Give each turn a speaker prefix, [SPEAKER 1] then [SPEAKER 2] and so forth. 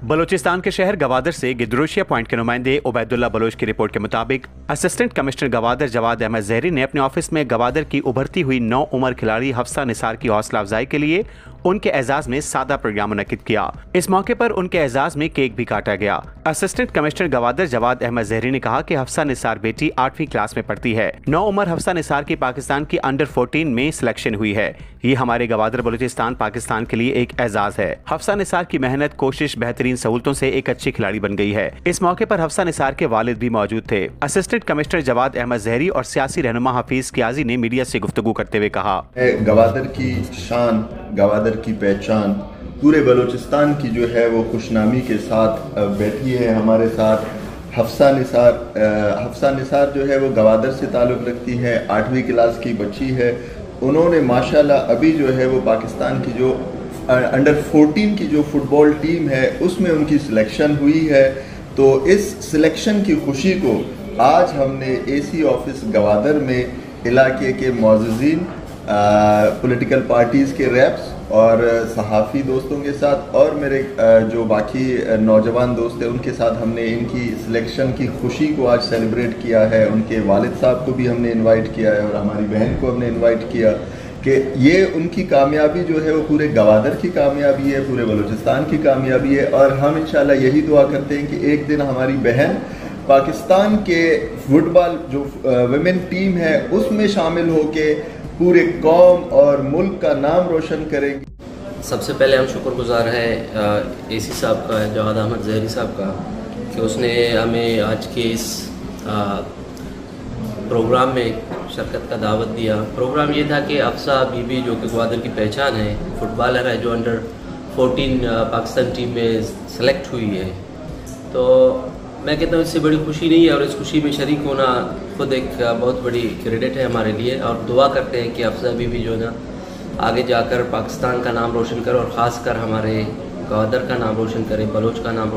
[SPEAKER 1] बलूचिस्तान के शहर गवादर से गिद्रोशिया पॉइंट के नुमाइंदे उबैदुल्ला बलोच की रिपोर्ट के मुताबिक असिस्टेंट कमिश्नर गवादर जवाद अहमद जहरी ने अपने ऑफिस में गवादर की उभरती हुई 9 उम्र खिलाड़ी हफ्सा निसार की हौसला अफजाई के लिए उनके एजाज में सादा प्रोग्राम मुनक्किद किया। इस मौके पर उनके एजाज में केक भी काटा गया। असिस्टेंट कमिश्नर गवादर जवाद अहमद जहरी ने कहा कि हफ्सा निसार बेटी 8वीं क्लास में पढ़ती है। 9 उम्र हफ्सा निसार की पाकिस्तान की अंडर 14 में सिलेक्शन हुई है। ये हमारे गवादर बलूचिस्तान पाकिस्तान के लिए एक एजाज है। हफ्सा निसार की मेहनत, कोशिश, बेहतरीन सहूलतों से एक अच्छी खिलाड़ी बन गई है। इस मौके पर हफ्सा निसार के वालिद भी मौजूद थे। असिस्टेंट कमिश्नर जवाद अहमद जहरी और सियासी रहनुमा हफीज कियाजी ने मीडिया से गुफ्तगू करते हुए कहा,
[SPEAKER 2] गवादर की शान, गवादर की पहचान पूरे बलूचिस्तान की जो है वो खुशनामी के साथ बैठी है हमारे साथ। हफ्सा निसार जो है वो गवादर से ताल्लुक़ रखती है, 8वीं क्लास की बच्ची है। उन्होंने माशाल्लाह अभी जो है वो पाकिस्तान की जो अंडर 14 की जो फुटबॉल टीम है उसमें उनकी सिलेक्शन हुई है। तो इस सिलेक्शन की खुशी को आज हमने एसी ऑफिस गवादर में इलाके के मौजूदीन, पॉलिटिकल पार्टीज़ के रैप्स और सहाफ़ी दोस्तों के साथ और मेरे जो बाकी नौजवान दोस्त हैं उनके साथ हमने इनकी सिलेक्शन की खुशी को आज सेलिब्रेट किया है। उनके वालिद साहब को भी हमने इनवाइट किया है और हमारी बहन को हमने इनवाइट किया कि ये उनकी कामयाबी जो है वो पूरे गवादर की कामयाबी है, पूरे बलूचिस्तान की कामयाबी है। और हम इंशाल्लाह यही दुआ करते हैं कि एक दिन हमारी बहन पाकिस्तान के फुटबॉल जो वुमेन टीम है उसमें शामिल होके पूरे कौम और मुल्क का नाम रोशन करेगी।
[SPEAKER 3] सबसे पहले हम शुक्रगुजार हैं एसी साहब का, जवाद अहमद जहरी साहब का, कि उसने हमें आज के इस प्रोग्राम में शिरकत का दावत दिया। प्रोग्राम ये था कि हफ्सा बीबी जो कि गवादर की पहचान है, फुटबॉलर है जो अंडर 14 पाकिस्तान टीम में सेलेक्ट हुई है। तो मैं कहता हूँ इससे बड़ी खुशी नहीं है और इस खुशी में शरीक होना खुद एक बहुत बड़ी क्रेडिट है हमारे लिए। और दुआ करते हैं कि हफ्सा बीबी जो है ना आगे जाकर पाकिस्तान का नाम रोशन करे और ख़ास कर हमारे गवादर का नाम रोशन करे, बलोच का नाम रोशन